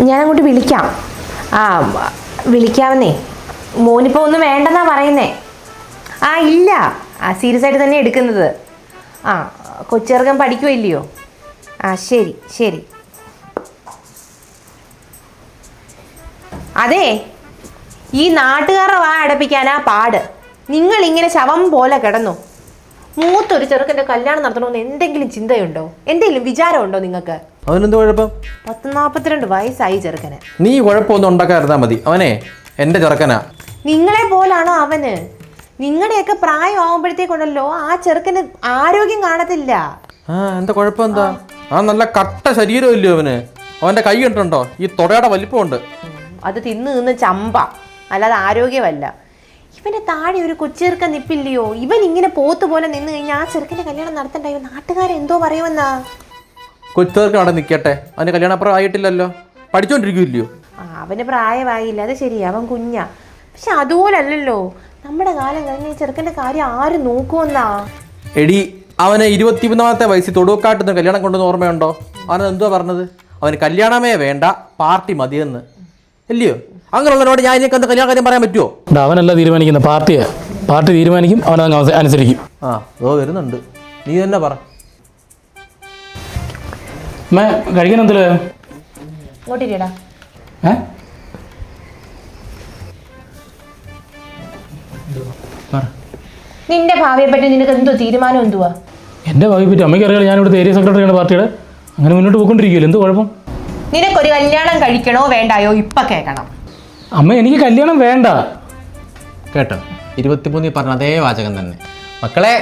ഞാനങ്ങോട്ട് വിളിക്കാം. ആ വിളിക്കാമെന്നേ. മോനിപ്പോൾ ഒന്നും വേണ്ടെന്നാ പറയുന്നേ. ഇല്ല, സീരിയസ് ആയിട്ട് തന്നെ എടുക്കുന്നത്. കൊച്ചിറക്കം പഠിക്കുമല്ലയോ? ശരി ശരി. അതെ, ഈ നാട്ടുകാരുടെ വാ അടപ്പിക്കാനാ പാട്. നിങ്ങളിങ്ങനെ ശവം പോലെ കിടന്നു. മൂത്തൊരു ചെറുക്കൻ്റെ കല്യാണം നടത്തണമെന്ന് എന്തെങ്കിലും ചിന്തയുണ്ടോ? എന്തെങ്കിലും വിചാരമുണ്ടോ നിങ്ങൾക്ക്? അവനെന്ത് കുഴപ്പം? 42 വയസ്സായി ചെറുക്കന്. നീ കുഴപ്പമൊന്നും ഉണ്ടാക്കാതിരുന്നാ മതി. അവനെ എൻ്റെ ചെറുക്കനാ. നിങ്ങളെ പോലാണോ അവന്? നിങ്ങളുടെയൊക്കെ പ്രായം ആവുമ്പോഴത്തേക്കുണ്ടല്ലോ ആ ചെറുക്കന് ആരോഗ്യം കാണത്തില്ല. എന്താ കുഴപ്പം? എന്താ നല്ല കട്ട ശരീരമില്ലയോ അവന്? അവൻ്റെ കൈ കണ്ടിട്ടുണ്ടോ? ഈ തുടയുടെ വലിപ്പമുണ്ട്. അത് തിന്ന് ചമ്പ, അല്ലാതെ ആരോഗ്യമല്ല. ഇവന്റെ താഴെ ഒരു കൊച്ചെറുക്കൻ നിപ്പില്ലയോ? ഇവൻ ഇങ്ങനെ പോത്ത് പോലെ നിന്ന് കഴിഞ്ഞാൽ ആ ചെറുക്കൻ്റെ കല്യാണം നടത്തണ്ടായോ? നാട്ടുകാരെന്തോ പറയുമെന്നാ. കൊച്ചെറുക്കൻ അവിടെ നിൽക്കട്ടെ, അവൻ്റെ കല്യാണം അപ്പുറം ആയിട്ടില്ലല്ലോ, പഠിച്ചോണ്ടിരിക്കുമല്ലയോ? അവന് പ്രായമായില്ല, അത് ശരിയാ, അവൻ കുഞ്ഞാ. പക്ഷെ അതുപോലല്ലോ നമ്മുടെ കാലം കഴിഞ്ഞ ചെറുക്കൻ്റെ കാര്യം ആര് നോക്കുമെന്നാ? എടി, അവന് 23-ാമത്തെ വയസ്സിൽ തൊടുക്കാട്ടുന്ന കല്യാണം കൊണ്ടുവന്ന് ഓർമ്മയുണ്ടോ? അവനത് എന്തുവാ പറഞ്ഞത്? അവന് കല്യാണമേ വേണ്ട, പാർട്ടി മതിയെന്ന്, അല്ലയോ? അങ്ങനെയുള്ളവരോട് ഞാൻ ഇനിയൊക്കെ എന്താ കല്യാണ കാര്യം പറയാൻ പറ്റുമോ? അവനല്ല തീരുമാനിക്കുന്നത്, പാർട്ടി തീരുമാനിക്കും, അവനത് അനുസരിക്കും. വരുന്നുണ്ട്, നീ തന്നെ പറ. കഴിക്കാൻ എന്തല്ലോ? ഇങ്ങോട്ടിരിടാ. നിന്റെ ഭാവിയെ പറ്റി നിനക്ക് എന്തോ തീരുമാനം? എന്തുവാ എന്റെ ഭാവിയെ പറ്റി? അമ്മയ്ക്ക് അറിയാം, ഞാൻ ഇവിടുത്തെ ഏരിയ സെക്രട്ടറിയാണ് പാർട്ടിയുടെ. അങ്ങനെ മുന്നോട്ട് പോയിക്കൊണ്ടിരിക്കുമല്ലോ, എന്ത് കുഴപ്പം? നിനക്കൊരു കല്യാണം കഴിക്കണോ വേണ്ടായോ ഇപ്പൊ കേൾക്കണം. അമ്മ, എനിക്ക് കല്യാണം വേണ്ട. കേട്ടോ, 23 പറഞ്ഞ അതേ വാചകം തന്നെ. മക്കളെ,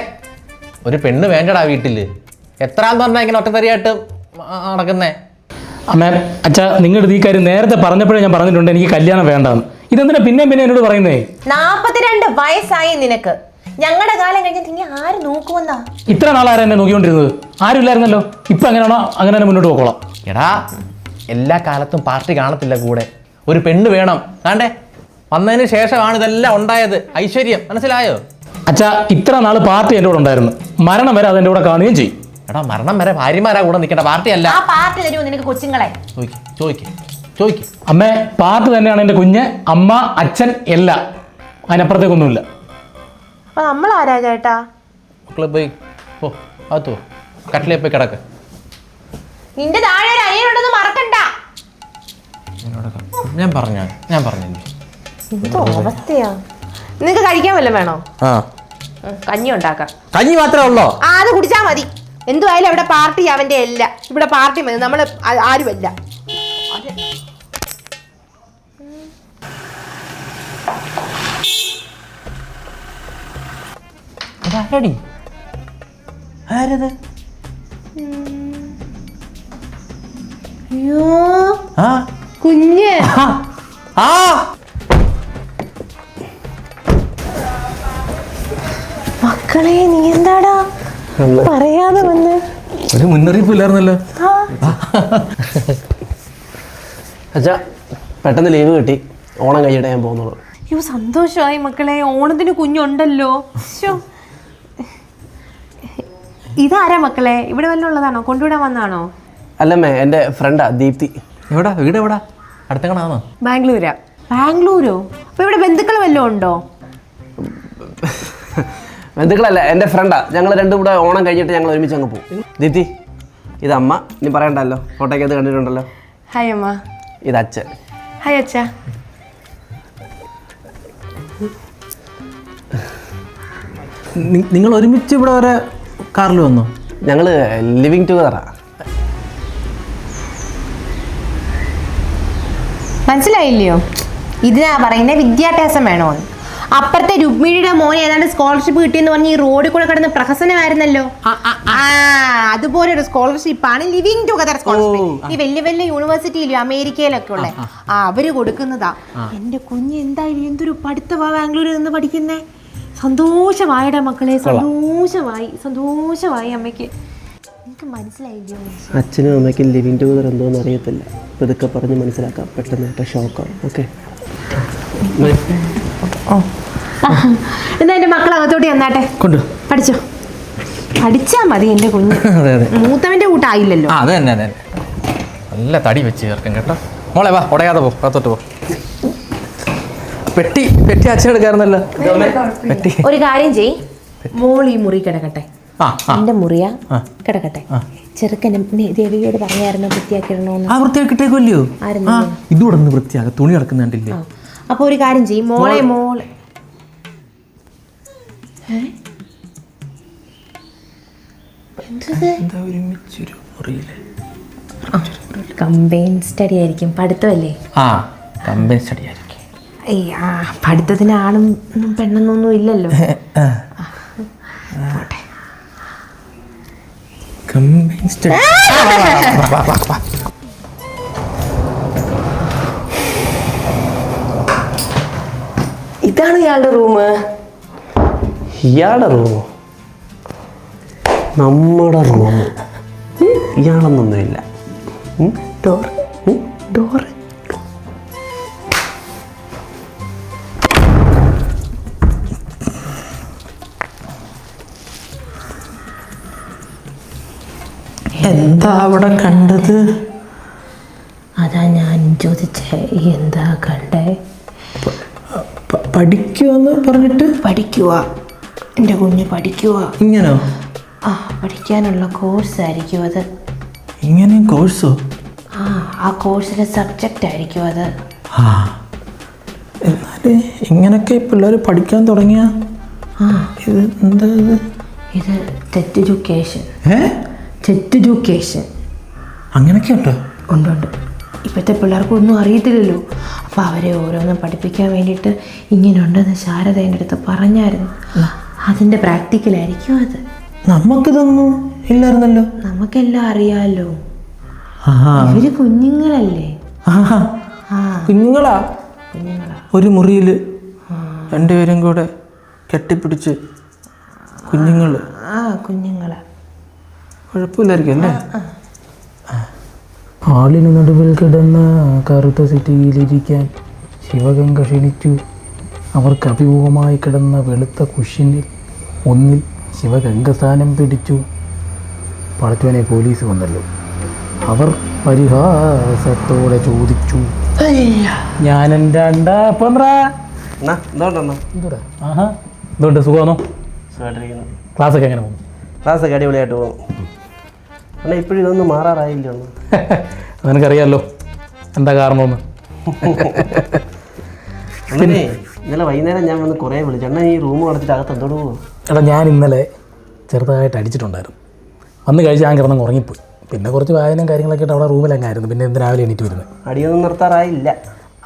ഒരു പെണ്ണ് വേണ്ടടാ വീട്ടില്. എത്രാന്ന് പറഞ്ഞാൽ ഇങ്ങനെ ഒറ്റത്തരിയായിട്ട് നടക്കുന്നേ? അമ്മ, അച്ഛാ, നിങ്ങളുടെ ഈ കാര്യം നേരത്തെ പറഞ്ഞപ്പോഴേ ഞാൻ പറഞ്ഞിട്ടുണ്ട് എനിക്ക് കല്യാണം വേണ്ടാന്ന്. ഇതെന്തിനാ പിന്നെ എന്നോട് പറയുന്നേ? 42 വയസ്സായി നിനക്ക്. ഞങ്ങളുടെ കാലം കഴിഞ്ഞിട്ട് ഇനി ആര് നോക്കുമെന്നാ? ഇത്ര നാളാരും എന്നെ നോക്കിക്കൊണ്ടിരുന്നത്? ആരും ഇല്ലായിരുന്നല്ലോ. ഇപ്പൊ എങ്ങനെയാണോ അങ്ങനെ തന്നെ മുന്നോട്ട് പോക്കോളാം. എടാ, എല്ലാ കാലത്തും പാർട്ടി കാണത്തില്ല കൂടെ. ഒരു പെണ്ണ് വേണം. കാണ്ടേ, വന്നതിന് ശേഷമാണ് ഇതെല്ലാം ഉണ്ടായത്. ഐശ്വര്യം, മനസ്സിലായോ? അച്ഛാ, ഇത്ര നാൾ പാർട്ടി എൻ്റെ കൂടെ ഉണ്ടായിരുന്നു. മരണം വരെ അതെൻ്റെ കൂടെ കാണുകയും ചെയ്യും. എടാ, മരണം വരെ ഭാര്യമാരാ കൂടെ നിൽക്കേണ്ട, പാർട്ടി അല്ല. ആ പാർട്ടി തരുമോ നിനക്ക് കൊച്ചുങ്ങളെ? ചോദിക്കും. അമ്മേ, പാർട്ടി തന്നെയാണ് എൻ്റെ കുഞ്ഞ്, അമ്മ, അച്ഛൻ എല്ലാം. അതിനപ്പുറത്തേക്കൊന്നുമില്ല. അപ്പൊ നമ്മളാരാ ചേട്ടാ? മക്കളെ പോയി അതോ കട്ടിലേ പോയി കിടക്ക്. നിന്റെ താഴെ ഒരു അനിയനുണ്ടെന്ന് മറക്കണ്ട. ഞാൻ പറഞ്ഞില്ലേ? എന്തോ അവസ്ഥയാ. നിനക്ക് കഴിക്കാൻ വല്ലതും വേണോ? കഞ്ഞി ഉണ്ടാക്കാം. കഞ്ഞി മാത്രമേ ഉള്ളോ? അത് കുടിച്ചാ മതി. എന്തുവായാലും അവിടെ പാർട്ടി അവന്റെ അല്ല. ഇവിടെ പാർട്ടി മതി, നമ്മള് ആരുമല്ല. അയ്യോ, കുഞ്ഞ്. മക്കളെ, നീ എന്താടാ പറയാതെ വന്ന്? ഒരു മുന്നറിയിപ്പ് ഇല്ലായിരുന്നല്ലോ. അച്ഛാ, പെട്ടെന്ന് ലീവ് കിട്ടി, ഓണം കഴിയിടെ ഞാൻ പോകുന്നുള്ളൂ. അയ്യോ, സന്തോഷമായി മക്കളെ, ഓണത്തിന് കുഞ്ഞുണ്ടല്ലോ. ഇതാരാ മക്കളെ? ഇവിടെ വല്ലതും ഉള്ളതാണോ? കൊണ്ടുവിടാൻ വന്നാണോ? അല്ലമ്മേ, എൻ്റെ ഫ്രണ്ടാ ദീപ്തി. വീട് എവിടാ? അടുത്തങ്ങണാണോ? ബാംഗ്ലൂരാ. ബാംഗ്ലൂരോ? അപ്പൊ ഇവിടെ ബന്ധുക്കൾ വല്ലതും ഉണ്ടോ? ബന്ധുക്കളല്ല, എൻ്റെ ഫ്രണ്ടാ. ഞങ്ങൾ രണ്ടും കൂടെ ഓണം കഴിഞ്ഞിട്ട് ഞങ്ങൾ ഒരുമിച്ച് അങ്ങ് പോകും. ദീപ്തി, ഇത് അമ്മ. ഇനി പറയണ്ടല്ലോ, ഫോട്ടോയ്ക്കകത്ത് കണ്ടിട്ടുണ്ടല്ലോ. ഹായ് അമ്മ. ഇത് അച്ഛൻ. ഹായ് അച്ഛാ. നിങ്ങൾ ഒരുമിച്ച് ഇവിടെ വരെ കാറിൽ വന്നോ? ഞങ്ങൾ ലിവിങ് ടുഗദറാ. മനസ്സിലായില്ലയോ? ഇതിനാ പറയുന്നത് വിദ്യാഭ്യാസം വേണോന്ന്. അപ്പുറത്തെ രുക്മിണിയുടെ മോനെ ഏതാണ്ട് സ്കോളർഷിപ്പ് കിട്ടിയെന്ന് പറഞ്ഞ് ഈ റോഡിൽ കൂടെ കിടന്ന് പ്രഹസനമായിരുന്നല്ലോ. അതുപോലെ ഒരു സ്കോളർഷിപ്പാണ് ലിവിങ് ടുഗദർ സ്കോളർഷിപ്പ്. ഈ വലിയ വലിയ യൂണിവേഴ്സിറ്റിയിലും അമേരിക്കയിലൊക്കെ ഉള്ള അവര് കൊടുക്കുന്നതാ. എന്റെ കുഞ്ഞ് എന്തായാലും എന്തൊരു പഠിത്തമാ ബാംഗ്ലൂരിൽ നിന്ന് പഠിക്കുന്നേ. സന്തോഷമായിടാ മക്കളെ, സന്തോഷമായി അമ്മയ്ക്ക്. എനിക്ക് മനസ്സിലായില്ലയോ? അച്ഛനും അമ്മയ്ക്കും ലിവിങ് ടുഗദർ എന്തോന്ന് അറിയത്തില്ല. ഇതൊക്കെ പറഞ്ഞ് മനസ്സിലാക്കാം, പെട്ടെന്ന് ഷോക്കാവും. ഓക്കെ, എന്നാ എന്റെ മക്കൾ അകത്തോട്ട് ചെന്നാട്ടെ. പഠിച്ചോ, പഠിച്ചാ മതി എന്റെ കുഞ്ഞ്. മൂത്തവന്റെ കൂട്ടായില്ലല്ലോ. നല്ല തടി വെച്ച് ചേർക്കും കേട്ടോ. മോളെ വാ ഉടയാതെ പോ അകത്തോട്ട് പോ. പെട്ടി പെട്ടി അച്ഛൻ എടുക്കാറുന്നല്ലോ. പെട്ടി ഒരു കാര്യം ചെയ്, മോൾ ഈ മുറി കിടക്കട്ടെ. ആ ആ എന്റെ മുറിയാ കിടക്കട്ടെ. ചെറുക്കനും ദേവിയോട് പറഞ്ഞായിരുന്നു വൃത്തിയാക്കിടണോന്ന്. ആ വൃത്തിയാക്കിട്ടേക്കുമല്ലയോ? ആയിരുന്നു? ഇതൂടെ ഒന്ന് വൃത്തിയാക്ക, തുണി കിടക്കുന്നുണ്ടില്ലേ? അപ്പൊ ഒരു കാര്യം ചെയ്യും, മോള് കമ്പൈൻ സ്റ്റഡി ആയിരിക്കും, പഠിത്തമല്ലേ? ആ കമ്പൈൻ സ്റ്റഡി ആയിരിക്കും. പഠിത്തത്തിന് ആണും പെണ്ണെന്നൊന്നും ഇല്ലല്ലോ. Combine study. ഇതാണ് ഇയാളുടെ റൂം. ഇയാളുടെ റൂമോ? നമ്മുടെ റൂം. ഇയാളൊന്നൊന്നുമില്ല. ഡോർ ഡോർ എന്താ അവിടെ കണ്ടത്? അതാ ഞാൻ ചോദിച്ചേ, എന്താ കണ്ടേ? പഠിക്കുവെന്ന് പറഞ്ഞിട്ട്. പഠിക്കുക, എൻ്റെ കുഞ്ഞ് പഠിക്കുക. ഇങ്ങനോ? പഠിക്കാനുള്ള കോഴ്സായിരിക്കും അത്. ഇങ്ങനെ കോഴ്സോ? ആ കോഴ്സിലെ സബ്ജക്റ്റ് ആയിരിക്കും അത്. എന്നാല് ഇങ്ങനൊക്കെ പിള്ളേർ പഠിക്കാൻ തുടങ്ങിയ ഇത് എന്താ ഇത് തെറ്റെഡ്യൂക്കേഷൻ. അങ്ങനൊക്കെ ഉണ്ടോ? ഉണ്ട്. ഇപ്പോഴത്തെ പിള്ളേർക്ക് ഒന്നും അറിയത്തില്ലല്ലോ. അപ്പോൾ അവരെ ഓരോന്നും പഠിപ്പിക്കാൻ വേണ്ടിയിട്ട് ഇങ്ങനെ ഉണ്ടെന്ന് ശാരദ എൻ്റെ അടുത്ത് പറഞ്ഞായിരുന്നു. അതിൻ്റെ പ്രാക്ടിക്കലായിരിക്കും അത്. നമുക്കിതൊന്നും ഇല്ലായിരുന്നല്ലോ. നമുക്കെല്ലാം അറിയാമല്ലോ. ഇവര് കുഞ്ഞുങ്ങളല്ലേ? കുഞ്ഞുങ്ങളാ. ഒരു മുറിയിൽ രണ്ടുപേരും കൂടെ കെട്ടിപ്പിടിച്ച് കുഞ്ഞുങ്ങള്. കുഞ്ഞുങ്ങളാ. കുഴപ്പമില്ലായിരിക്കും അല്ലേ? ആളിന് നടുവിൽ കിടന്ന കറുത്ത സിറ്റിയിലിരിക്കാൻ ശിവഗംഗ ക്ഷണിച്ചു. അവർക്ക് അഭിമുഖമായി കിടന്ന വെളുത്ത കുഷ്യനിൽ ഒന്നിൽ ശിവഗംഗ സ്ഥാനം പിടിച്ചു. പടച്ചവനെ പോലീസ് വന്നല്ലോ. അവർ പരിഹാസത്തോടെ ചോദിച്ചു, ഞാനെൻ്റെ എന്തുകൊണ്ട് സുഖമാണോ? ക്ലാസ്സൊക്കെ എങ്ങനെ പോകുന്നു? ക്ലാസ്സൊക്കെ അടിപൊളിയായിട്ട് പോകും. അണ്ണാ ഇപ്പോഴും ഇതൊന്നും മാറാറായില്ല. നിനക്കറിയാമല്ലോ എന്താ കാരണമെന്ന്. അണ്ണനെ ഇന്നലെ വൈകുന്നേരം ഞാൻ വന്ന് കുറേ വിളിച്ചു. അണ്ണാ ഈ റൂം അടച്ചിട്ട് അകത്ത് എന്തോട് പോകും? എടാ ഞാൻ ഇന്നലെ ചെറുതായിട്ട് അടിച്ചിട്ടുണ്ടായിരുന്നു. വന്ന് കഴിച്ച് ഞാൻ കിടന്ന് ഉറങ്ങിപ്പോയി. പിന്നെ കുറച്ച് വായനയും കാര്യങ്ങളൊക്കെ ആയിട്ട് അവിടെ റൂമിലങ്ങായിരുന്നു. പിന്നെ ഇന്ന് രാവിലെ എണീറ്റ് വരുന്നത്. അടിയൊന്നും നിർത്താറായില്ല.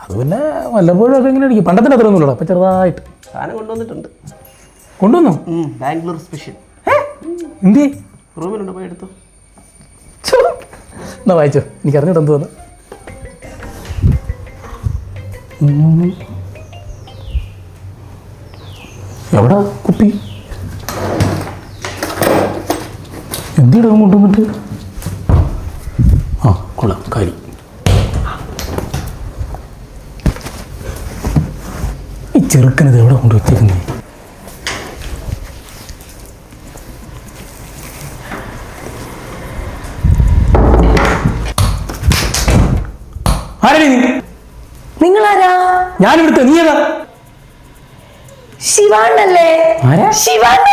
അത് പിന്നെ വല്ലപ്പോഴും ഒക്കെ ഇങ്ങനെ അടിക്കും. പണ്ടത്തിൻ്റെ അത്ര ഒന്നുമില്ല. അപ്പം ചെറുതായിട്ട് സാധനം കൊണ്ടുവന്നിട്ടുണ്ട്. കൊണ്ടുവന്നോ? ബാംഗ്ലൂർ സ്പെഷ്യൽ. എന്തി റൂമിലുണ്ട്, പോയി എടുത്തു. എന്നാ വായിച്ചോ, എനിക്ക് അറിഞ്ഞിട്ട് എന്ത് തോന്നുന്നു. എവിടാ കുപ്പി? എന്തിടാൻ കൊണ്ടുവന്നിട്ട്? കൊള്ളാം കാര്യം. ഈ ചെറുക്കനത് എവിടെ കൊണ്ട് വെച്ചേക്കുന്നേ? നിങ്ങളാരാ? ഞാനിവിടുത്തെ. നീ ഏതാ? ശിവാണല്ലേ? ശിവാണ്.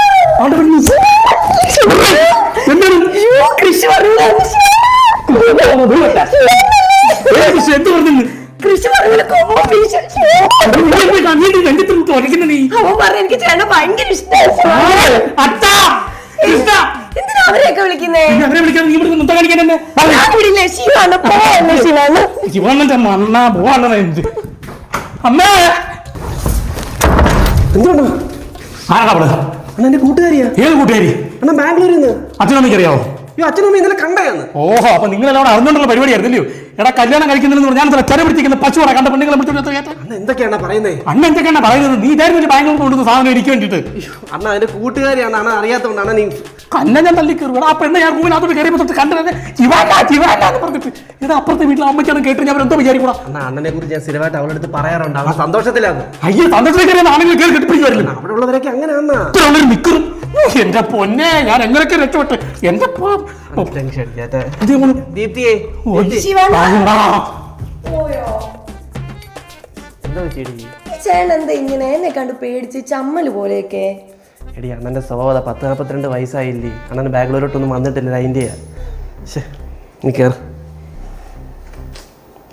എനിക്ക് ചേട്ടൻ ഭയങ്കര എന്തിനാ അവരെയൊക്കെ വിളിക്കുന്നേ? ശിവാണ്. ശിവാണന്റെ മണ്ണ പോവാണ്. അമ്മേ എന്തുകൊണ്ടോ? ആരാണ് അവിടെ? അണ്ണാ എന്റെ കൂട്ടുകാരിയാ. ഏത് കൂട്ടുകാരി? അണ്ണാ ബാംഗ്ലൂരിൽ നിന്ന്. അച്ഛനമ്മയ്ക്ക് അറിയാവോ? അച്ഛനും അമ്മ ഇന്നലെ കണ്ടയാന്ന്. ഓഹോ, അപ്പൊ നിങ്ങളെല്ലാം അറിഞ്ഞുകൊണ്ടുള്ള പരിപാടിയായിരുന്നല്ലോ. എടാ കല്യാണം കഴിക്കുന്നതെന്ന് പറഞ്ഞാൽ ഞാൻ ചെറ പിടിച്ചിരിക്കുന്ന പശുവാണ് കണ്ട പെണ്ണുങ്ങളെ അണ്ണ എന്തൊക്കെയാണ് പറയുന്നത്? അണ്ണ എന്തൊക്കെയാണ് പറയുന്നത്? നീ ഇതായിരുന്നു ബാംഗ്ലൂർ കൊണ്ടുവന്ന സാധനം എനിക്ക് വേണ്ടിയിട്ട്. അണ്ണ അതിന്റെ കൂട്ടുകാരിയാണ്. അണ്ണ അറിയാത്തതുകൊണ്ടാണ് നീ കണ്ണ ഞാൻ തള്ളി കയറുക. ആ പെണ്ണെ ഞാൻ റൂമിനകത്തോട്ട് കയറിയപ്പോൾ തൊട്ട് കണ്ടത് എന്ന് പറഞ്ഞിട്ട് ഇവിടെ അപ്പുറത്തെ വീട്ടിൽ അമ്മയ്ക്കാണ് കേട്ട് ഞാൻ എന്തോ വിചാരിക്കൂടാ. അണ്ണ അണ്ണനെ കുറിച്ച് ഞാൻ സ്ഥിരമായിട്ട് അവളുടെ അടുത്ത് പറയാറുണ്ട്. അവൾ സന്തോഷത്തിലാണ്. അയ്യോ സന്തോഷത്തിലേക്ക് ആണെങ്കിൽ കയറി കെട്ടിപ്പിടിക്കുമായിരുന്നു. അവിടെ ഉള്ളവരൊക്കെ അങ്ങനെയാണെന്നാ നിൽക്കും. എന്റെ പൊന്നെ, ഞാൻ എങ്ങനെയൊക്കെ രക്ഷപ്പെട്ട് എന്റെ ദീപ്തിയെ എന്താ ചെയ്യടി? ചേട്ടൻ എന്താ ഇങ്ങനെ എന്നെ കണ്ട് പേടിച്ച് ചമ്മൽ പോലെയൊക്കെ? എടി അണ്ണൻ്റെ സ്വഭാവത 42 വയസ്സായില്ലേ, അണ്ണന് ബാംഗ്ലൂരോട്ടൊന്നും വന്നിട്ടില്ല, അതിൻ്റെ നീ കയറി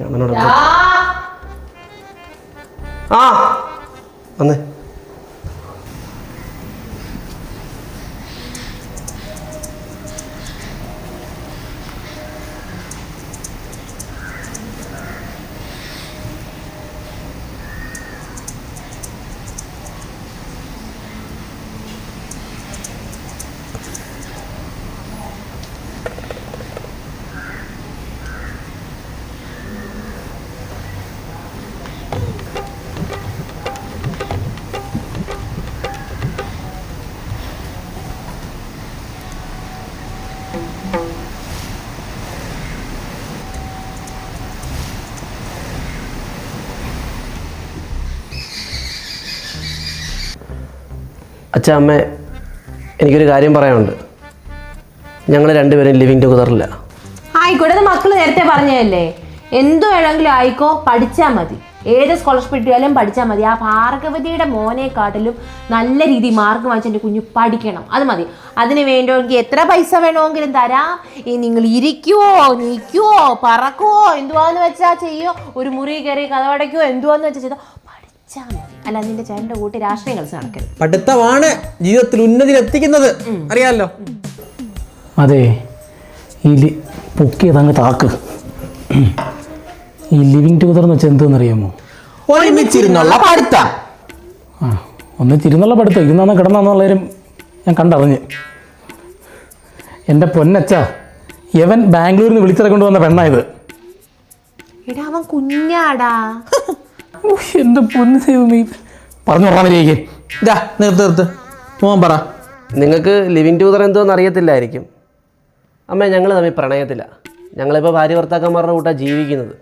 അണ്ണനോട് ആ വന്നേ. അച്ഛാ അമ്മ, എനിക്കൊരു കാര്യം പറയാനുണ്ട്. ഞങ്ങൾ രണ്ടുപേരും ലിവിങ് ടുഗദറില്ല. ആയിക്കോട്ടെ, അത് മക്കള് നേരത്തെ പറഞ്ഞതല്ലേ. എന്തു വേണമെങ്കിലും ആയിക്കോ, പഠിച്ചാൽ മതി. ഏത് സ്കോളർഷിപ്പ് കിട്ടിയാലും പഠിച്ചാൽ മതി. ആ ഭാർഗവതിയുടെ മോനെക്കാട്ടിലും നല്ല രീതിയിൽ മാർക്ക് വാങ്ങിച്ച് എൻ്റെ കുഞ്ഞ് പഠിക്കണം, അത് മതി. അതിന് വേണമെങ്കിൽ എത്ര പൈസ വേണമെങ്കിലും തരാം. ഈ നിങ്ങൾ ഇരിക്കുവോ, നിൽക്കുവോ, പറക്കുവോ, എന്തുവാന്ന് വെച്ചാൽ ചെയ്യോ, ഒരു മുറി കയറി കഥവടയ്ക്കോ, എന്തുവാന്ന് വെച്ചാൽ ചെയ്തോ, പഠിച്ചാൽ മതി. അല്ല നിന്റെ ചേട്ടൻ്റെ കൂട്ടി രാഷ്ട്രീയം കളിച്ച് നടക്കരുത്. പഠിത്തമാണ് ജീവിതത്തിൽ ഉന്നതിയിൽ എത്തിക്കുന്നത്, അറിയാമല്ലോ. അതെ, ഈ പൊക്കിയതങ്ങ് താക്ക്. ഈ ലിവിങ് ടുഗദർ എന്ന് വെച്ചാൽ എന്തെന്നറിയാമോ? ഒരുമിച്ചിരുന്നുള്ള പഠിത്തം. ആ, ഒന്നിച്ചിരുന്നുള്ള പഠിത്തം. ഇരുന്നാന്ന് കിടന്നാന്നുള്ളവരും ഞാൻ കണ്ടറിഞ്ഞ്. എൻ്റെ പൊന്നച്ച, യവൻ ബാംഗ്ലൂരിൽ നിന്ന് വിളിച്ചിറക്കൊണ്ട് വന്ന പെണ്ണായത്. എടാ അവൻ കുഞ്ഞാടാ. എൻ്റെ പൊന്ന് ദൈവമേ, പറഞ്ഞു പറഞ്ഞിലേക്ക് നിർത്ത് മോൻ പറ. നിങ്ങൾക്ക് ലിവിങ് ടുഗദർ എന്തോന്ന് അറിയത്തില്ലായിരിക്കും. അമ്മ, ഞങ്ങൾ തമ്മിൽ പ്രണയത്തിലാണ്. ഞങ്ങളിപ്പോൾ ഭാര്യ ഭർത്താക്കന്മാരുടെ കൂട്ടാണ് ജീവിക്കുന്നത്.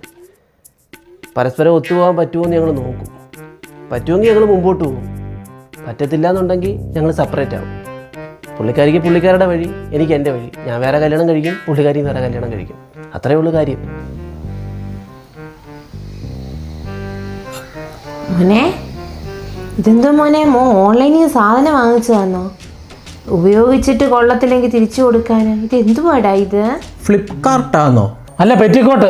പരസ്പരം ഒത്തുപോകാൻ പറ്റുമോ എന്ന് ഞങ്ങൾ നോക്കും. പറ്റുമെങ്കിൽ ഞങ്ങൾ മുമ്പോട്ട് പോകും, പറ്റത്തില്ല എന്നുണ്ടെങ്കിൽ ഞങ്ങൾ സെപ്പറേറ്റ് ആവും. പുള്ളിക്കാരിക്ക് പുള്ളിക്കാരുടെ വഴി, എനിക്ക് എൻ്റെ വഴി. ഞാൻ വേറെ കല്യാണം കഴിക്കും, പുള്ളിക്കാരി വേറെ കല്യാണം കഴിക്കും. അത്രയേ ഉള്ളൂ കാര്യം. മോനെ, ഇതെന്തോ മോനെ, ഓൺലൈനിൽ സാധനം വാങ്ങിച്ചു തന്നോ? ഉപയോഗിച്ചിട്ട് കൊള്ളത്തില്ലെങ്കിൽ തിരിച്ചു കൊടുക്കാൻ. ഇത് എന്തുവാടാ ഇത്? ഫ്ലിപ്കാർട്ടാന്നോ? അല്ല, പെറ്റിക്കോട്ട്.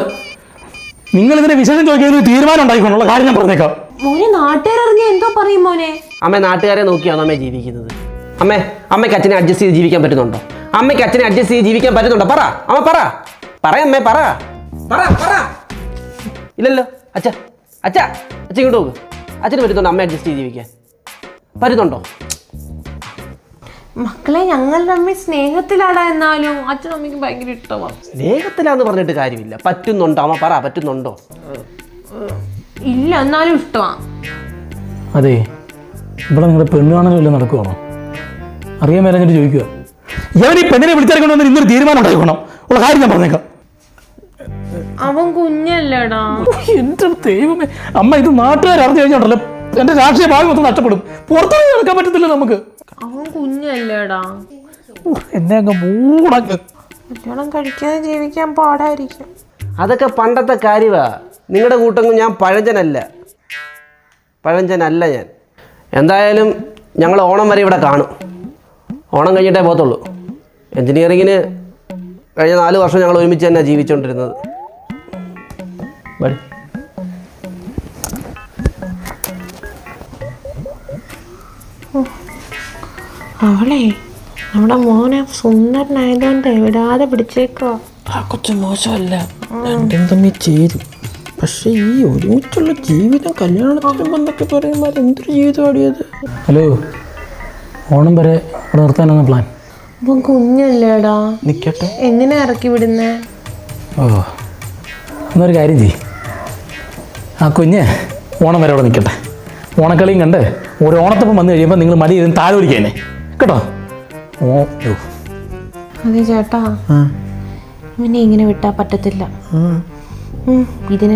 നിങ്ങളിതിനെ വിശേഷം ചോദിക്കാൻ തീരുമാനം ഉണ്ടായിക്കൊണ്ടുള്ള കാര്യം ഞാൻ പറഞ്ഞേക്കാം. മോനെ, നാട്ടുകാരറിഞ്ഞ എന്തോ പറയും മോനെ. അമ്മ, നാട്ടുകാരെ നോക്കിയാണോ അമ്മ ജീവിക്കുന്നത്? അമ്മയ്ക്ക് അച്ഛനെ അഡ്ജസ്റ്റ് ചെയ്ത് ജീവിക്കാൻ പറ്റുന്നുണ്ടോ? അമ്മയ്ക്ക് അച്ഛനെ അഡ്ജസ്റ്റ് ചെയ്ത് ജീവിക്കാൻ പറ്റുന്നുണ്ടോ? പറ അമ്മ, പറയമ്മേ, പറ. ഇല്ലല്ലോ. അച്ഛ ഇങ്ങോട്ട് നോക്ക്. അച്ഛന് പറ്റുന്നുണ്ടോ അമ്മ അഡ്ജസ്റ്റ് ചെയ്ത് ജീവിക്കാൻ? പറ്റുന്നുണ്ടോ? മക്കളെ, ഞങ്ങൾ തമ്മിൽ സ്നേഹത്തിലാടാ. എന്നാലും അച്ഛനമ്മയ്ക്ക് ഭയങ്കര ഇഷ്ടമാണ്. സ്നേഹത്തിലാന്ന് പറഞ്ഞിട്ട് കാര്യമില്ല. പറ്റുന്നുണ്ടോ അമ്മ? പറ, പറ്റുന്നുണ്ടോ? ഇല്ല, എന്നാലും ഇഷ്ടമാണ്. അതെ, ഇവിടെ നിങ്ങളുടെ പെണ്ണ് കാണലും നടക്കുവാണോ? അറിയാൻ മേലഞ്ഞിട്ട് ചോദിക്കുക. ഇവൻ ഈ പെണ്ണിനെ വിളിച്ചിറക്കൊണ്ട് വന്നിട്ട് ഇന്നൊരു തീരുമാനം ഉണ്ടായിക്കോണം ഉള്ള കാര്യം ഞാൻ പറഞ്ഞേക്കാം. അവൻ കുഞ്ഞല്ലേടാ. എൻ്റെ ദൈവമേ, അമ്മ, ഇത് നാട്ടുകാർ അറിഞ്ഞു കഴിഞ്ഞോണ്ടല്ലോ എൻ്റെ രാഷ്ട്രീയ ഭാവി മൊത്തം നഷ്ടപ്പെടും. പുറത്തുനിന്ന് നടക്കാൻ പറ്റത്തില്ല നമുക്ക്. അവൻ കുഞ്ഞല്ലേടാ. എന്നെ അങ്ങ് മൂടങ്ങ്. കല്യാണം കഴിക്കാതെ ജീവിക്കാൻ പാടായിരിക്കും. അതൊക്കെ പണ്ടത്തെ കാര്യമാ. നിങ്ങളുടെ കൂട്ടങ്ങ് ഞാൻ പഴഞ്ചനല്ല ഞാൻ. എന്തായാലും ഞങ്ങൾ ഓണം വരെ ഇവിടെ കാണും. ഓണം കഴിഞ്ഞിട്ടേ പോകത്തുള്ളൂ. എൻജിനീയറിങ്ങിന് കഴിഞ്ഞ 4 വർഷം ഞങ്ങൾ ഒരുമിച്ച് തന്നെ ജീവിച്ചുകൊണ്ടിരുന്നത്. അവളെ നമ്മുടെ മോനെ സുന്ദരനായതുകൊണ്ട് എവിടാതെ പിടിച്ചേക്കോ. ആ കൊച്ചു മോശമല്ല, രണ്ടും തമ്മിൽ ചേരും. പക്ഷെ ഈ ഒരുമിച്ചുള്ള ജീവിതം കല്യാണത്തിനും എന്നൊക്കെ പറയുമ്പോൾ എന്തൊരു ജീവിതമാടിയത്. ഹലോ, ഓണം വരെ ഇവിടെ നിർത്താനാണ് പ്ലാൻ. അപ്പം കുഞ്ഞല്ലേടാ, നിൽക്കട്ടെ. എങ്ങനെ ഇറക്കി വിടുന്നേ? ഓ, എന്നൊരു കാര്യം ചെയ്യ്. ആ കുഞ്ഞ് ഓണം വരെ അവിടെ നിൽക്കട്ടെ. ഓണക്കളിയും കണ്ട് ഒരു ഓണത്തപ്പം വന്നു കഴിയുമ്പോൾ നിങ്ങൾ മടി ഇരുന്ന് താഴെ ഒലിക്കാനെ കേട്ടോ. അതെ ചേട്ടാ, ഇവനെ ഇങ്ങനെ വിട്ടാൽ പറ്റത്തില്ല. ഇതിനെ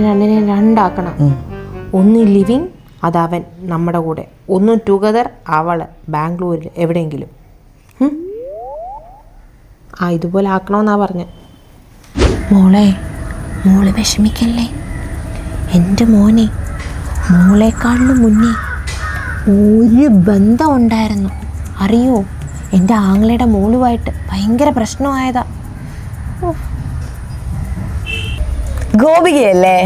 രണ്ടാക്കണം. ഒന്ന് ലിവിങ്, അതവൻ നമ്മുടെ കൂടെ. ഒന്ന് ടുഗദർ, അവള് ബാംഗ്ലൂരിൽ എവിടെയെങ്കിലും. ഇതുപോലെ ആക്കണമെന്നാ പറഞ്ഞ. മോള് വിഷമിക്കല്ലേ. എൻ്റെ മോനെ മോളെക്കാളിന് മുന്നേ ഒരു ബന്ധം ഉണ്ടായിരുന്നു അറിയോ? എൻ്റെ ആങ്ങളയുടെ മോളുമായിട്ട് ഭയങ്കര പ്രശ്നമായതാ. ഗോപികയല്ലേ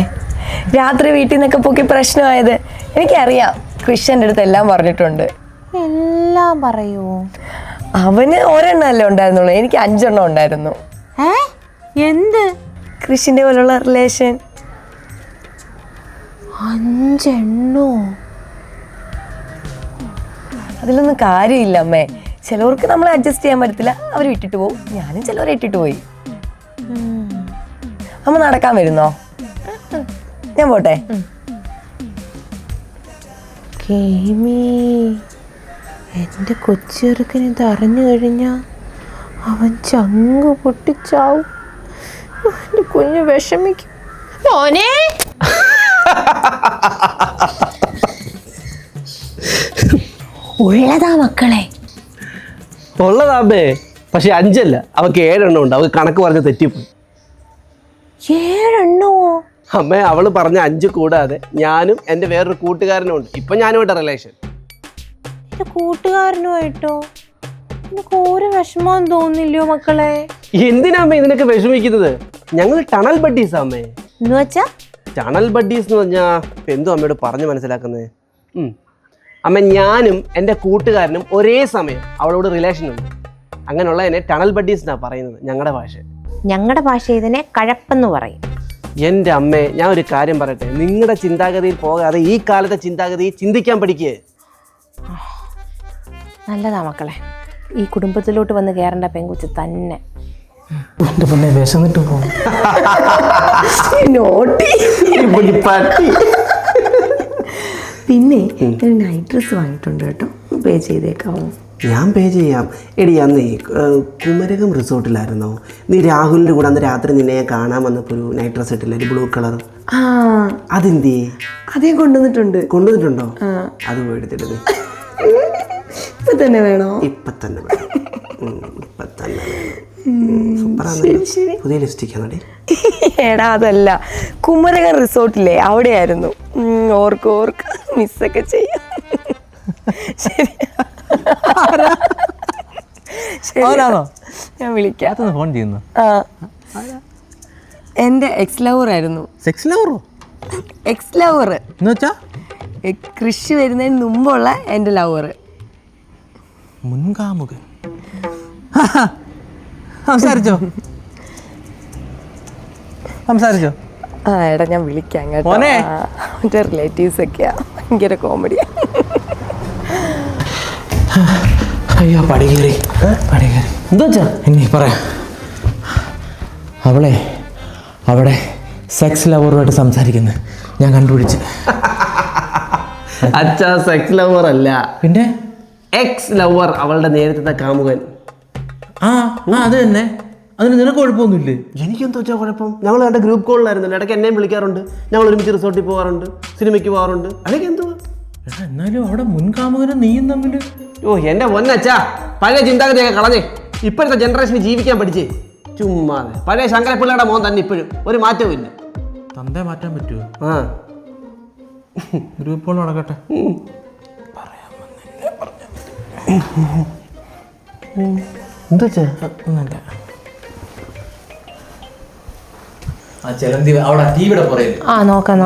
രാത്രി വീട്ടിൽ നിന്നൊക്കെ പൊക്കി പ്രശ്നമായത്? എനിക്കറിയാം, കൃഷ്ണൻ്റെ അടുത്ത് എല്ലാം പറഞ്ഞിട്ടുണ്ട്. എല്ലാം പറയുമോ? അവന് ഒരെണ്ണമല്ലേ ഉണ്ടായിരുന്നുള്ളൂ, എനിക്ക് 5 എണ്ണം ഉണ്ടായിരുന്നു. എന്ത്? കൃഷിൻ്റെ പോലുള്ള റിലേഷൻ. 5 എണ്ണോ? അതിലൊന്നും കാര്യമില്ല അമ്മേ. ചിലവർക്ക് നമ്മളെ അഡ്ജസ്റ്റ് ചെയ്യാൻ പറ്റത്തില്ല, അവർ വിട്ടിട്ട് പോകും. ഞാനും ചിലവരെ ഇട്ടിട്ട് പോയി. അമ്മ നടക്കാൻ വരുന്നോ? ഞാൻ പോട്ടെ. എൻ്റെ കൊച്ചിറക്കന് ഇത് അറിഞ്ഞു കഴിഞ്ഞാൽ അവൻ ചങ്ക് പൊട്ടിച്ചാവും. എൻ്റെ കുഞ്ഞ് വിഷമിക്കും. മോനെ ഉള്ളതാ മക്കളെ, ഉള്ളതാമ്പേ. പക്ഷെ 5 അല്ല, അവൾക്ക് 7 എണ്ണം ഉണ്ട്. അവൾക്ക് കണക്ക് പറഞ്ഞ് തെറ്റിപ്പോയി. 7 എണ്ണമോ? അമ്മേ, അവള് പറഞ്ഞ 5 കൂടാതെ ഞാനും എൻ്റെ വേറൊരു കൂട്ടുകാരനും ഉണ്ട്. ഇപ്പൊ ഞാനുമായിട്ട് റിലേഷൻ. എൻ്റെ കൂട്ടുകാരനുമായിട്ടോ? എനിക്ക് ഒരു വിഷമവും തോന്നില്ലയോ മക്കളെ? എന്തിനാമ്മേ ഇതിനൊക്കെ വിഷമിക്കുന്നത്? ഞങ്ങൾ ടണൽ ബഡ്ഡീസ് അമ്മേ. എന്ന് വെച്ചാ? ടണൽ ബഡ്ഡീസ് എന്ന് പറഞ്ഞാൽ എന്തോ അമ്മയോട് പറഞ്ഞു മനസ്സിലാക്കുന്നത്. അമ്മ, ഞാനും എൻ്റെ കൂട്ടുകാരനും ഒരേ സമയം അവളോട് റിലേഷൻ ഉണ്ട്. അങ്ങനെയുള്ള എന്നെ ടണൽ ബഡ്ഡീസ് എന്നാണ് പറയുന്നത് ഞങ്ങളുടെ ഭാഷ. ഞങ്ങളുടെ ഭാഷ ഇതിനെ കഴപ്പെന്ന് പറയും. എൻ്റെ അമ്മേ, ഞാൻ ഒരു കാര്യം പറയട്ടെ. നിങ്ങളുടെ ചിന്താഗതിയിൽ പോകാതെ ഈ കാലത്തെ ചിന്താഗതി ചിന്തിക്കാൻ പഠിക്കുക. നല്ലതാ മക്കളെ, ഈ കുടുംബത്തിലോട്ട് വന്ന് കയറേണ്ട പെങ്കുച്ച് തന്നെ. എൻ്റെ പൊന്നെ വിശന്നിട്ട് പോകും. പിന്നെ നൈറ്റ് ഡ്രസ് വാങ്ങിയിട്ടുണ്ട് കേട്ടോ, പേ ചെയ്തേക്കാവോ? ഞാൻ പേ ചെയ്യാം. എടി, അന്ന് കുമരകം റിസോർട്ടിലായിരുന്നോ നീ? രാഹുലിൻ്റെ കൂടെ അന്ന് രാത്രി നിന്നെ ഞാൻ കാണാൻ വന്നപ്പോൾ ഒരു നൈറ്റ് ഡ്രസ് ഇട്ടില്ല, ഒരു ബ്ലൂ കളർ. അതെന്തേ? അതേ കൊണ്ടുവന്നിട്ടുണ്ട്. കൊണ്ടുവന്നിട്ടുണ്ടോ? അത് പോയി എടുത്തിട്ട് ഇപ്പൊ തന്നെ വേണോ? ഇപ്പൊ തന്നെ പുതിയ ലിപ്സ്റ്റിക് ആണോ? എടാ അതല്ല, കുമരകം റിസോർട്ടില്ലേ അവിടെയായിരുന്നു. ഓർക്ക് മിസ്സൊക്കെ ചെയ്യാം. ശരി, ഞാൻ വിളിക്കാം. ഫോൺ ചെയ്യുന്നു. എൻ്റെ എക്സ് ലവർ ആയിരുന്നു. സെക്സ് ലവറോ? എക്സ് ലവർ എന്ന് വെച്ചാ കൃഷി വരുന്നതിന് മുമ്പുള്ള എൻ്റെ ലവർ. മുൻകാമുകൻ. സംസാരിച്ചോ? എടാ ഞാൻ വിളിക്കാം കേട്ടോ. മോനെ. എൻ്റെ റിലേറ്റീവ്സ് ഒക്കെയാ, ഭയങ്കര കോമഡിയാ. അയ്യോ, പടി കയറി. എന്താ വെച്ചാ ഇനി പറയാം. അവിടെ സെക്സ് ലവറുമായിട്ട് സംസാരിക്കുന്നത് ഞാൻ കണ്ടുപിടിച്ച്. അച്ഛാ, സെക്സ് ലവർ അല്ല, പിന്നെ എക്സ് ലവർ, അവളുടെ നേരത്തെ കാമുകൻ. അത് തന്നെ. അതിന് നിനക്ക് കുഴപ്പമൊന്നുമില്ലേ? എനിക്കെന്താ വെച്ചാൽ കുഴപ്പം? ഞങ്ങൾ എൻ്റെ ഗ്രൂപ്പ് കോളിലായിരുന്നല്ലോ, ഇടയ്ക്ക് എന്നെയും വിളിക്കാറുണ്ട്. ഞങ്ങൾ ഒരുമിച്ച് റിസോർട്ടിൽ പോകാറുണ്ട്, സിനിമയ്ക്ക് പോകാറുണ്ട്. അതൊക്കെ എന്തുവാ? എന്നാലും അവിടെ മുൻകാമുകനും നീയും തമ്മിൽ. എൻ്റെ പൊന്നച്ചാ, പഴയ ചിന്താഗതിയൊക്കെ കളഞ്ഞേ. ഇപ്പോഴത്തെ ജനറേഷന് ജീവിക്കാൻ പഠിച്ചേ. ചുമ്മാതെ പഴയ ശങ്കരപ്പിള്ളയുടെ മോൻ തന്നെ ഇപ്പോഴും, ഒരു മാറ്റവും ഇല്ല. തന്തേ മാറ്റാൻ പറ്റുമോ? ഗ്രൂപ്പുകൾ നടക്കട്ടെ. എന്താ ചെലന്തി അവിടെ ടിവിയുടെ പുറകിൽ. നോക്കാം.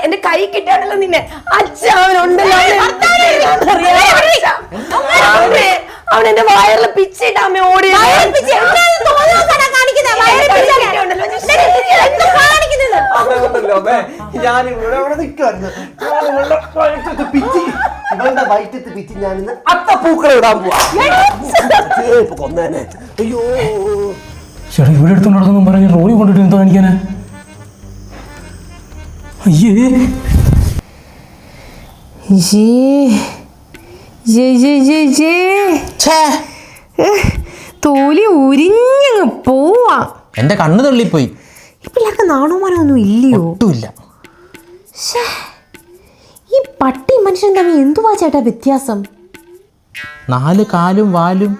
എന്റെ കൈ കിട്ടാണല്ലോ നിന്നെ. അച്ഛനുണ്ടല്ലോ, അവൻ എന്റെ വയറിൽ പിച്ചിട്ട് അമ്മ ഓടി. ചേട്ടാ, ഇവിടെ എടുത്തോണ്ട് നടക്കുന്നു പറഞ്ഞ് റോഡിൽ കൊണ്ടിട്ട് എന്തോ കാണിക്കാനാ? അയ്യേ, തോലി ഉരിഞ്ഞങ്ങ് പോവാ. എന്റെ കണ്ണ് തള്ളിപ്പോയി. ഈ പിള്ളേർക്ക് നാണോമാനൊന്നും ഇല്ലയോ? ഒട്ടുമില്ല. ഈ പട്ടി മനുഷ്യൻ തമ്മിൽ എന്തുവാ ചേട്ടാ വ്യത്യാസം? 4 കാലും വാലും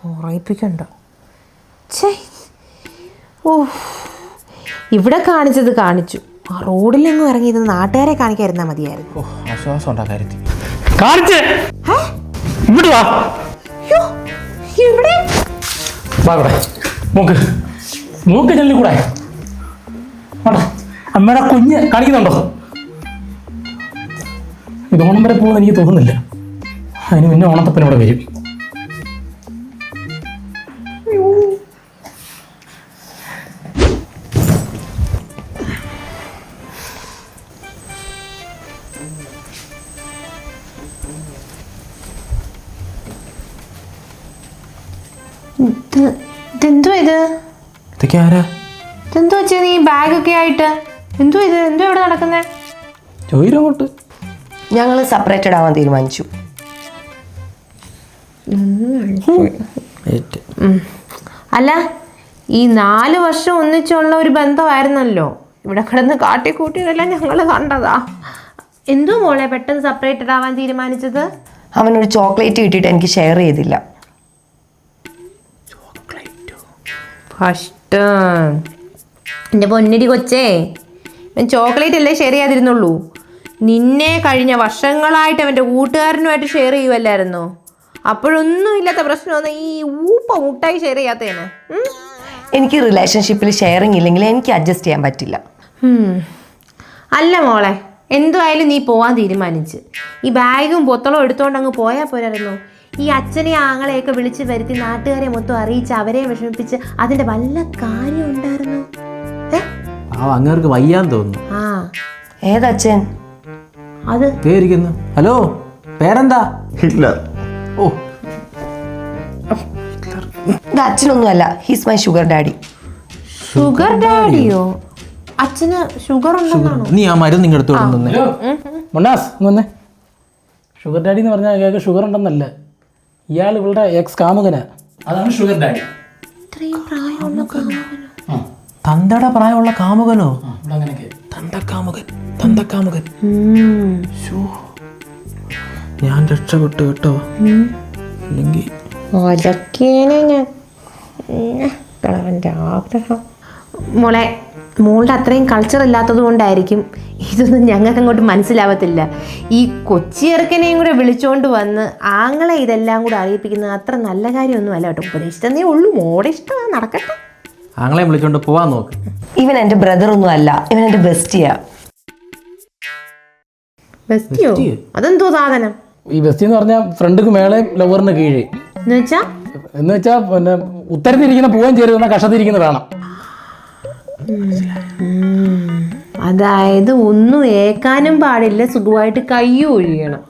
ഉറയിപ്പിക്കണ്ട. ഛേ, ഓ, ഇവിടെ കാണിച്ചത് കാണിച്ചു. ആ റോഡിലെങ്ങും ഇറങ്ങിയത് നാട്ടുകാരെ കാണിക്കാതിരുന്നാൽ മതിയായിരുന്നു. ഓ, ആശ്വാസം ഉണ്ടാ കാര്യത്തിൽ. കാണിച്ച് ഇങ്ങോട്ട് വാ. അയ്യോ, ഇവിടെ വാ ഇവിടെ. നോക്ക് നോക്ക് ചെല്ലി കൂടെ. അമ്മയുടെ കുഞ്ഞ് കാണിക്കുന്നുണ്ടോ? ഇത് ഓണം വരെ പോകുമെന്ന് എനിക്ക് തോന്നുന്നില്ല. അതിന് പിന്നെ ഓണത്തപ്പൻ ഇവിടെ വരും. ഇതെന്തോ ഇത്? ഇതൊക്കെ ആരാ? ഇതെന്തോ വെച്ചാ നീ ബാഗൊക്കെ ആയിട്ട് എന്തോ ഇത്? എന്തോ ഇവിടെ നടക്കുന്നേ? ചോദിരങ്ങോട്ട്. ഞങ്ങൾ സെപ്പറേറ്റഡ് ആവാൻ തീരുമാനിച്ചു. അല്ല, ഈ 4 വർഷം ഒന്നിച്ചുള്ള ഒരു ബന്ധമായിരുന്നല്ലോ. ഇവിടെ കിടന്ന് കാട്ടിക്കൂട്ടിയതെല്ലാം ഞങ്ങൾ കണ്ടതാ. എന്തോ മോളെ പെട്ടെന്ന് സെപ്പറേറ്റഡ് ആവാൻ തീരുമാനിച്ചത്? അവനൊരു ചോക്ലേറ്റ് കിട്ടിയിട്ട് എനിക്ക് ഷെയർ ചെയ്തില്ല. കഷ്ടം. എൻ്റെ പൊന്നടി കൊച്ചേ, ഞാൻ ചോക്ലേറ്റ് അല്ലേ ഷെയർ ചെയ്യാതിരുന്നുള്ളൂ. നിന്നെ കഴിഞ്ഞ വർഷങ്ങളായിട്ട് അവൻ്റെ കൂട്ടുകാരനുമായിട്ട് ഷെയർ ചെയ്യുമല്ലായിരുന്നോ? അപ്പോഴൊന്നും ഇല്ലാത്ത പ്രശ്നമാണ് ഈ ഊപ്പ മുട്ടായി ഷെയർ ചെയ്യാത്തതിന്. എനിക്ക് റിലേഷൻഷിപ്പിൽ ഷെയറിങ് ഇല്ലെങ്കിൽ എനിക്ക് അഡ്ജസ്റ്റ് ചെയ്യാൻ പറ്റില്ല. അല്ല മോളെ, എന്തുമായാലും നീ പോവാൻ തീരുമാനിച്ച് ഈ ബാഗും പൊത്തളവും എടുത്തുകൊണ്ട് അങ്ങ് പോയാൽ പോരായിരുന്നോ? ഈ അച്ഛനെ ആങ്ങളെയൊക്കെ വിളിച്ച് വരുത്തി നാട്ടുകാരെ മൊത്തം അറിയിച്ച് അവരെ വിഷമിപ്പിച്ച് അതിൻ്റെ വല്ല കാര്യം ഉണ്ടായിരുന്നു? അങ്ങേർക്ക് വയ്യാന്ന് തോന്നുന്നു. ആ, ഏതച്ഛൻ? അത് പേരിക്കുന്നു. ഹലോ, പേരെന്താ? ഹിറ്റ്ലർ. ഓ, ഇത് അച്ഛനൊന്നുമല്ല, he's my sugar daddy. Sugar ഡാഡിയോ? അച്ഛന് ഷുഗർ ഉണ്ടെന്നാണോ? നീ ആ മരുന്ന് നിങ്ങൾ എടുത്തു കൊടുക്കുന്നേ. ഹലോ മുണ്ടാസ്, ഇങ്ങ് വന്നേ. ഷുഗർ ഡാഡി എന്ന് പറഞ്ഞാൽ അയാൾക്ക് ഷുഗർ ഉണ്ടെന്നല്ല. ഇയാൾ ഇവളുടെ എക്സ് കാമുകനാ. അതാണ് ഷുഗർ ഡാഡി. ഇത്രയും പ്രായമുള്ള തന്തയുടെ പ്രായമുള്ള കാമുകനോ? ഇവിടെ അങ്ങനെയൊക്കെ. തന്തക്കാമുകൻ. ഞാൻ രക്ഷപ്പെട്ടു കേട്ടോ. അല്ലെങ്കിൽ മോളെ, മോളുടെ അത്രയും കൾച്ചർ ഇല്ലാത്തത് കൊണ്ടായിരിക്കും ഇതൊന്നും ഞങ്ങൾക്ക് അങ്ങോട്ട് മനസ്സിലാവത്തില്ല. ഈ കൊച്ചി ചെറുക്കനെയും കൂടെ വിളിച്ചോണ്ട് വന്ന് ആങ്ങളെ ഇതെല്ലാം കൂടെ അറിയിപ്പിക്കുന്നത് അത്ര നല്ല കാര്യമൊന്നും അല്ല കേട്ടോ. ഉപദേശിച്ചതേ ഉള്ളൂ. മോടെ ഇഷ്ടമാണ്, നടക്കട്ടെ. ആങ്ങളെ വിളിച്ചോണ്ട് പോവാൻ നോക്ക്. ഇവൻ എൻ്റെ ബ്രദർ ഒന്നും അല്ല, ഇവൻ എൻ്റെ ബെസ്റ്റിയാ. ബെസ്റ്റിയോ? അതെന്തോ സാധനം? ഈ ബെസ്റ്റി എന്ന് പറഞ്ഞാൽ ഫ്രണ്ടിക്ക് മേളെ ലവറിന് കീഴേ എന്ന് വെച്ചാ പിന്നെ ഉത്തരത്തിരിക്കുന്ന പൂവൻ ചേരുന്ന കഷത്തിരിക്കുന്ന വേണം. അതായത് ഒന്നും ഏക്കാനും പാടില്ല, സുഖമായിട്ട് കയ്യും ഒഴിയണം.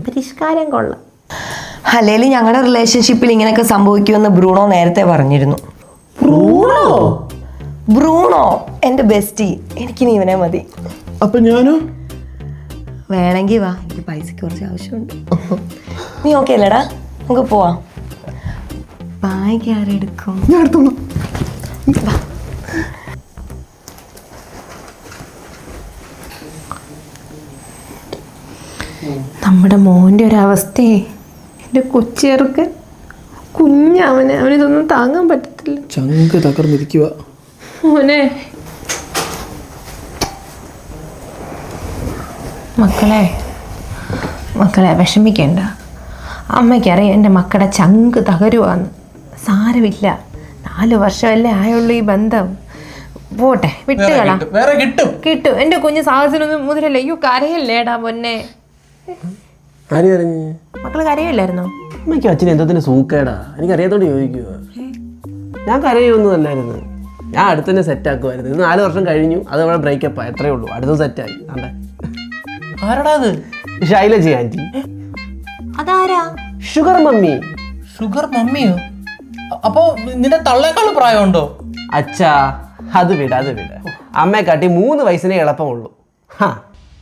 പരിഷ്കാരം കൊള്ളാം. അല്ലെങ്കിൽ ഞങ്ങളുടെ റിലേഷൻഷിപ്പിൽ ഇങ്ങനെയൊക്കെ സംഭവിക്കുമെന്ന് ബ്രൂണോ നേരത്തെ പറഞ്ഞിരുന്നു. ബ്രൂണോ എൻ്റെ ബെസ്റ്റി. എനിക്കിനി ഇവനെ മതി. അപ്പൊ ഞാനോ? വേണമെങ്കിൽ വാ, എനിക്ക് പൈസക്ക് കുറച്ച് ആവശ്യമുണ്ട്. നീ ഓക്കെ അല്ലേടാ? നമുക്ക് പോവാം. ബാഗ് ആരെടുക്കും? ഞാൻ എടുത്തോളാം. നമ്മുടെ മോൻ്റെ ഒരവസ്ഥയെ, എൻ്റെ കൊച്ചേർക്കൻ അവനിതൊന്നും താങ്ങാൻ പറ്റത്തില്ല. ചങ്ക് തകർന്നിരിക്കുക മോനെ. മക്കളെ വിഷമിക്കണ്ട. അമ്മയ്ക്കറിയാം എൻ്റെ മക്കളുടെ ചങ്ക് തകരുവാന്ന്. സാരമില്ല, 4 വർഷമല്ലേ ആയുള്ളൂ ഈ ബന്ധം. പോട്ടെ, വിട്ടുകളാ. വേറെ കിട്ടും. എൻ്റെ കുഞ്ഞ് സാഹസിനൊന്നും മുതലല്ലേ. അയ്യോ, കരയല്ലേടാ പൊന്നെ. ആര് കരഞ്ഞ്? മക്കള് കരയില്ലായിരുന്നോ? അമ്മയ്ക്കും അച്ഛനും എന്തത്തിന് സൂക്കേടാ? എനിക്കറിയാത്തോണ്ട് ചോദിക്കുക. ഞാൻ കരയൊന്നുമല്ലായിരുന്നു. ഞാൻ അടുത്ത് തന്നെ സെറ്റാക്കുമായിരുന്നു. ഇത് 4 വർഷം കഴിഞ്ഞു, അതവിടെ ബ്രേക്കപ്പ് എത്രയേ ഉള്ളൂ. അടുത്ത സെറ്റായി. അതെ, ആരടാ അത്? ശൈലജ ആൻറ്റി. അതാരാ? Sugar mummy. ഷുഗർ മമ്മിയോ? അപ്പോ നിന്റെ തള്ളേക്കാളും പ്രായമുണ്ടോ? അച്ഛാ, അത് വിട. അമ്മയെക്കാട്ടി 3 വയസ്സിനെ എളുപ്പമുള്ളൂ.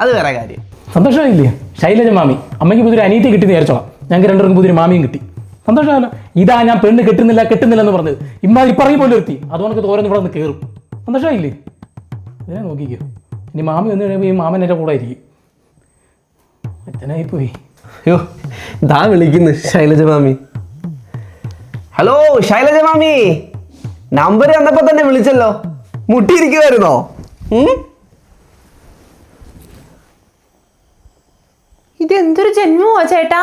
അത് വേറെ കാര്യം. സന്തോഷമായില്ലേ ശൈലജ മാമി? അമ്മയ്ക്ക് പുതിയൊരു അനീതി കിട്ടി നേരിച്ചോളാം. ഞങ്ങൾക്ക് 2 പേർക്കും പുതിയൊരു മാമിയും കിട്ടി. സന്തോഷമല്ലോ. ഇതാ ഞാൻ പെണ്ണ് കെട്ടുന്നില്ല എന്ന് പറഞ്ഞത്. ഇപ്പറങ്ങി പോലും നിർത്തി. അതുകൊണ്ട് തോരന്ന് ഇവിടെ നിന്ന് കയറും. സന്തോഷമായില്ലേ? ഇതിനെ നോക്കിക്കോ. ഇനി മാമി വന്നു കഴിയുമ്പോൾ ഈ മാമൻ എൻ്റെ കൂടെ ആയിരിക്കും. അച്ഛനായിപ്പോയി. അയ്യോ, ഇതാ വിളിക്കുന്നു ശൈലജ മാമി. ഹലോ ശൈലജ മാമി, നമ്പർ തന്നപ്പോ തന്നെ വിളിച്ചല്ലോ. മുട്ടിയിരിക്കുവായിരുന്നോ? ഇതെന്തൊരു ജന്മമാ ചേട്ടാ.